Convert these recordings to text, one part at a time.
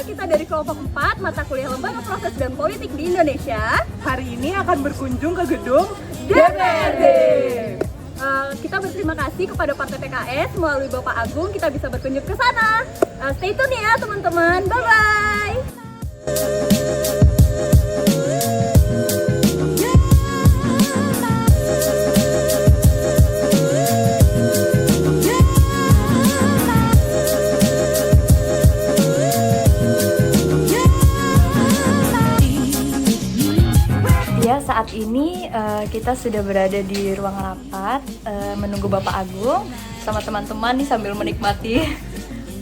kita dari kelompok 4 mata kuliah Lembaga Proses dan Politik di Indonesia. Hari ini akan berkunjung ke gedung DPRD. Kita berterima kasih kepada Partai PKS melalui Bapak Agung kita bisa berkunjung ke sana. Stay tune ya teman-teman. Bye-bye. Saat ini kita sudah berada di ruang rapat menunggu Bapak Agung sama teman-teman nih sambil menikmati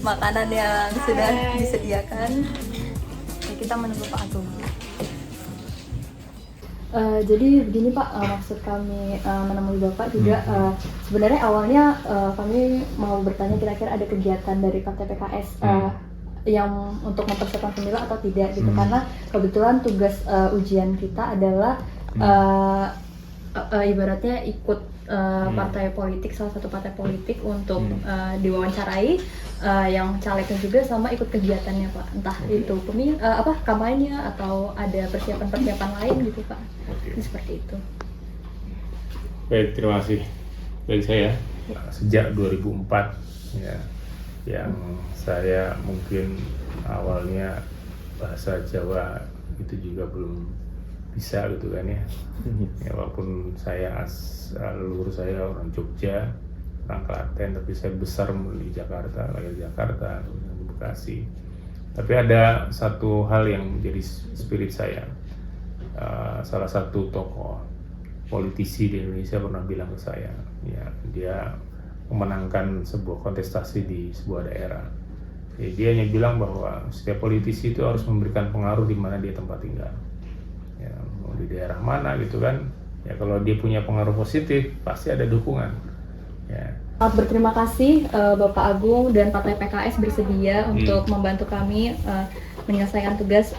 makanan yang sudah disediakan. Kita menunggu Pak Agung. Jadi begini Pak, maksud kami menemui Bapak juga sebenarnya awalnya kami mau bertanya kira-kira ada kegiatan dari Partai PKS yang untuk mempersiapkan pemilu atau tidak gitu, karena kebetulan tugas ujian kita adalah ibaratnya ikut partai politik, salah satu partai politik untuk diwawancarai yang calegnya juga, sama ikut kegiatannya Pak, entah itu kampanye atau ada persiapan lain gitu Pak. Seperti itu. Baik, terima kasih. Dari saya sejak 2004 ya, yang saya mungkin awalnya bahasa Jawa itu juga belum bisa gitu kan ya. Ya walaupun saya leluhur saya orang Jogja, orang Klaten, tapi saya besar di Jakarta, lahir di Jakarta, di Bekasi. Tapi ada satu hal yang menjadi spirit saya. Salah satu tokoh politisi di Indonesia pernah bilang ke saya, ya dia memenangkan sebuah kontestasi di sebuah daerah. Ya, dia hanya bilang bahwa setiap politisi itu harus memberikan pengaruh di mana dia tempat tinggal. Ya, mau di daerah mana gitu kan. Ya kalau dia punya pengaruh positif, pasti ada dukungan. Ya. Berterima kasih Bapak Agung dan Partai PKS bersedia untuk membantu kami menyelesaikan tugas.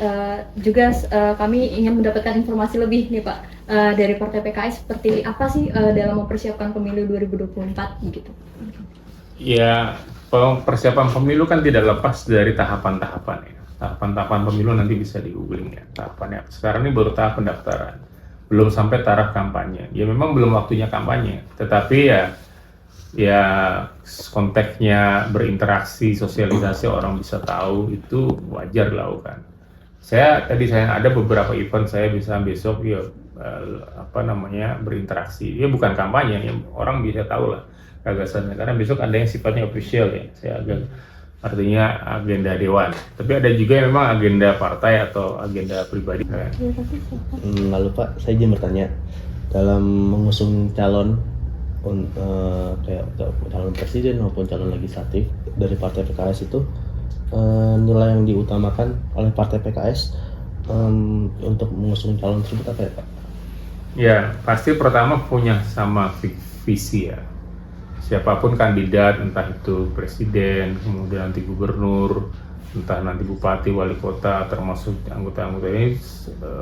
Juga kami ingin mendapatkan informasi lebih nih Pak dari Partai PKS seperti apa sih dalam mempersiapkan pemilu 2024 gitu. Ya, persiapan pemilu kan tidak lepas dari tahapan-tahapan ya. Tahapan-tahapan pemilu nanti bisa di googling ya. Tahapannya sekarang ini baru tahap pendaftaran, belum sampai taraf kampanye. Ya memang belum waktunya kampanye, tetapi ya konteksnya berinteraksi, sosialisasi, orang bisa tahu, itu wajar dilakukan. Saya ada beberapa event saya bisa besok ya berinteraksi. Ya bukan kampanye, ya orang bisa tahu lah gagasannya, karena besok ada yang sifatnya official ya. Saya artinya agenda dewan, tapi ada juga yang memang agenda partai atau agenda pribadi. Lalu Pak, saya izin bertanya, dalam mengusung calon kayak calon presiden maupun calon legislatif dari Partai PKS itu, nilai yang diutamakan oleh Partai PKS untuk mengusung calon tersebut apa ya Pak? Ya, pasti pertama punya sama visi ya. Siapapun kandidat, entah itu presiden, kemudian nanti gubernur, entah nanti bupati, wali kota, termasuk anggota-anggota ini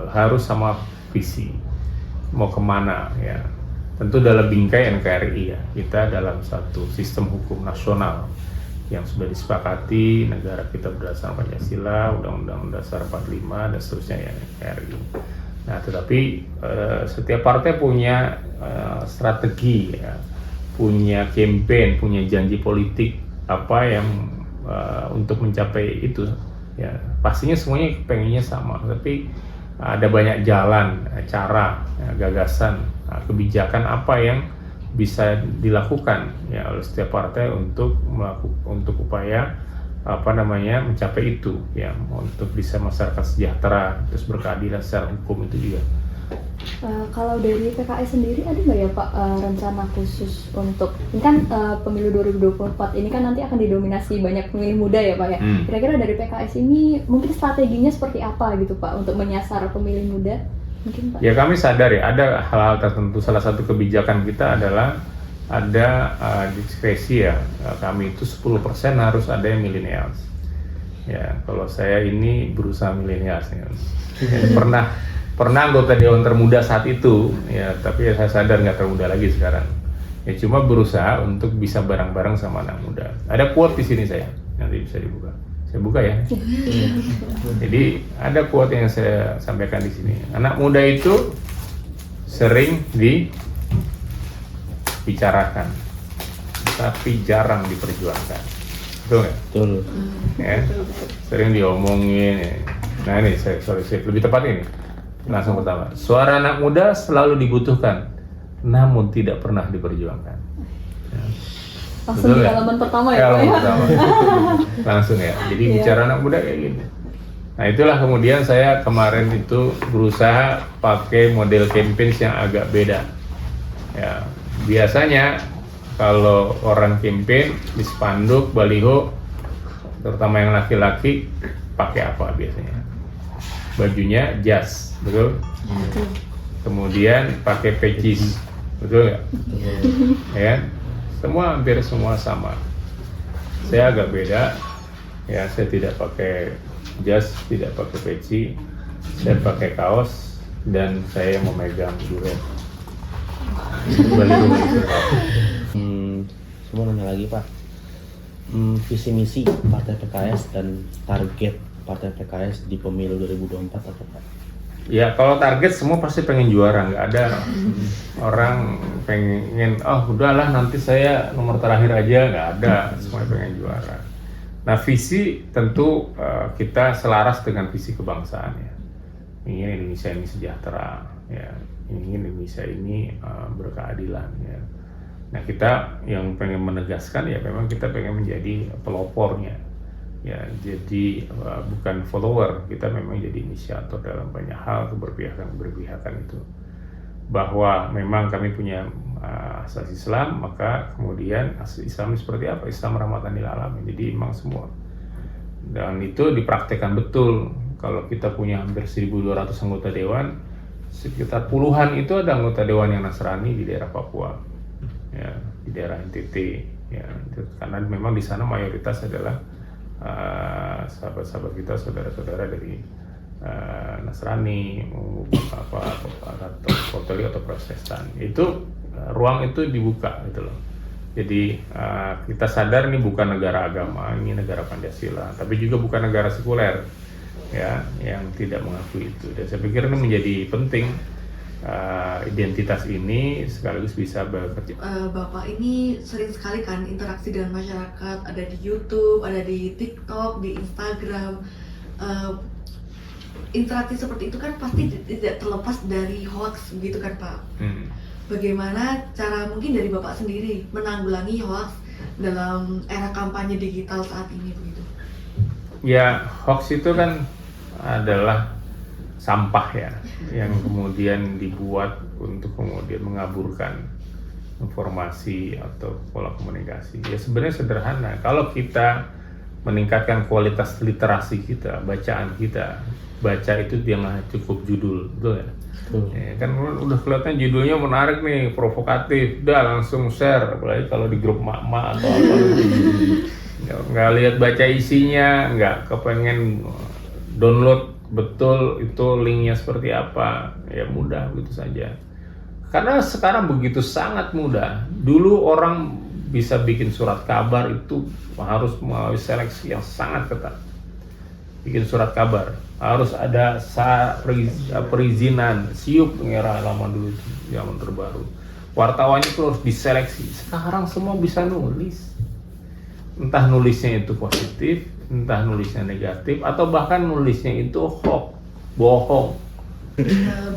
harus sama visi. Mau kemana ya? Tentu dalam bingkai NKRI ya. Kita dalam satu sistem hukum nasional yang sudah disepakati, negara kita berdasarkan Pancasila, Undang-Undang Dasar 45 dan seterusnya ya, NKRI. Nah, tetapi setiap partai punya strategi ya, punya campaign, punya janji politik apa yang untuk mencapai itu ya. Pastinya semuanya pengennya sama, tapi ada banyak jalan, cara, ya, gagasan, kebijakan apa yang bisa dilakukan ya oleh setiap partai untuk upaya mencapai itu ya, untuk bisa masyarakat sejahtera, terus berkeadilan secara hukum itu juga. Kalau dari PKS sendiri ada nggak ya Pak rencana khusus untuk ini kan pemilu 2024 ini kan nanti akan didominasi banyak pemilih muda ya Pak ya. Kira-kira dari PKS ini mungkin strateginya seperti apa gitu Pak untuk menyasar pemilih muda mungkin Pak? Ya kami sadar ya ada hal-hal tertentu. Salah satu kebijakan kita adalah ada diskresi ya. Kami itu 10% harus ada yang millennials. Ya kalau saya ini berusaha millennials ya. Pernah anggota Dewan Termuda saat itu, ya, tapi ya saya sadar nggak termuda lagi sekarang. Ya cuma berusaha untuk bisa bareng-bareng sama anak muda. Ada quote di sini saya, nanti bisa dibuka. Saya buka ya. Jadi ada quote yang saya sampaikan di sini. Anak muda itu sering dibicarakan, tapi jarang diperjuangkan. Betul nggak? Betul. Ya, sering diomongin. Ya. Nah ini saya lebih tepat ini. Langsung pertama. Suara anak muda selalu dibutuhkan, namun tidak pernah diperjuangkan. Ya. Langsung Betul di ya? halaman pertama ya, Pak Halaman ya? pertama. Langsung ya. Jadi bicara anak muda kayak gini. Nah itulah kemudian saya kemarin itu berusaha pakai model campaign yang agak beda. Ya, biasanya kalau orang campaign di spanduk, baliho, terutama yang laki-laki pakai apa biasanya? Bajunya jas, betul? Kemudian pakai pecis, betul nggak? Ya, hampir semua sama. Saya agak beda, ya saya tidak pakai jas, tidak pakai peci, saya pakai kaos dan saya memegang duret. Semua nanya lagi Pak, visi misi Partai PKS dan target Partai PKS di pemilu 2024 apa Pak? Ya kalau target semua pasti pengen juara, nggak ada orang pengen udahlah nanti saya nomor terakhir aja, nggak ada, semuanya pengen juara. Nah visi tentu kita selaras dengan visi kebangsaan ya, ingin Indonesia ini sejahtera ya, ingin Indonesia ini berkeadilan ya. Nah kita yang pengen menegaskan ya memang kita pengen menjadi pelopornya ya, jadi bukan follower, kita memang jadi inisiator dalam banyak hal keberpihakan itu, bahwa memang kami punya asas Islam, maka kemudian asas Islam seperti apa? Islam rahmatan lil alamin, jadi imam semua, dan itu dipraktekkan betul. Kalau kita punya hampir 1.200 anggota dewan, sekitar puluhan itu ada anggota dewan yang Nasrani di daerah Papua ya, di daerah NTT ya, karena memang di sana mayoritas adalah sahabat-sahabat kita, saudara-saudara dari Nasrani, atau Katolik atau Protestan. Itu ruang itu dibuka gitu loh. Jadi kita sadar ini bukan negara agama, ini negara Pancasila, tapi juga bukan negara sekuler ya, yang tidak mengakui itu. Dan saya pikir ini menjadi penting, identitas ini sekaligus bisa bekerja. Bapak ini sering sekali kan interaksi dengan masyarakat, ada di YouTube, ada di TikTok, di Instagram. Interaksi seperti itu kan pasti tidak terlepas dari hoax gitu kan Pak. Bagaimana cara mungkin dari Bapak sendiri menanggulangi hoax dalam era kampanye digital saat ini begitu? Ya, hoax itu kan adalah sampah ya, yang kemudian dibuat untuk kemudian mengaburkan informasi atau pola komunikasi. Ya sebenarnya sederhana, kalau kita meningkatkan kualitas literasi kita, bacaan kita, baca itu jangan cukup judul, betul ya? Ya kan udah kelihatan judulnya menarik nih, provokatif, udah langsung share, apalagi kalau di grup mak-mak atau apa. Nggak lihat baca isinya, nggak kepengen download betul itu linknya seperti apa, ya mudah begitu saja. Karena sekarang begitu sangat mudah. Dulu orang bisa bikin surat kabar itu harus melalui seleksi yang sangat ketat. Bikin surat kabar harus ada perizinan, siup era lama dulu, zaman terbaru. Wartawannya itu harus diseleksi. Sekarang semua bisa nulis. Entah nulisnya itu positif, entah nulisnya negatif, atau bahkan nulisnya itu hoax, bohong.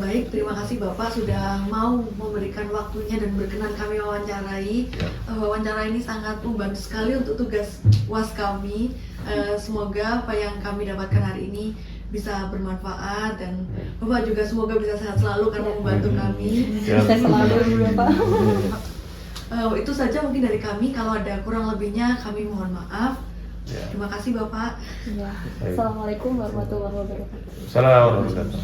Baik, terima kasih Bapak sudah mau memberikan waktunya dan berkenan kami wawancarai. Wawancara ini sangat membantu sekali untuk tugas UAS kami. Semoga apa yang kami dapatkan hari ini bisa bermanfaat, dan Bapak juga semoga bisa sehat selalu karena membantu kami. Saya selalu Bapak. Itu saja mungkin dari kami. Kalau ada kurang lebihnya kami mohon maaf. Terima kasih Bapak. Ya. Assalamualaikum warahmatullahi wabarakatuh. Assalamualaikum warahmatullahi wabarakatuh.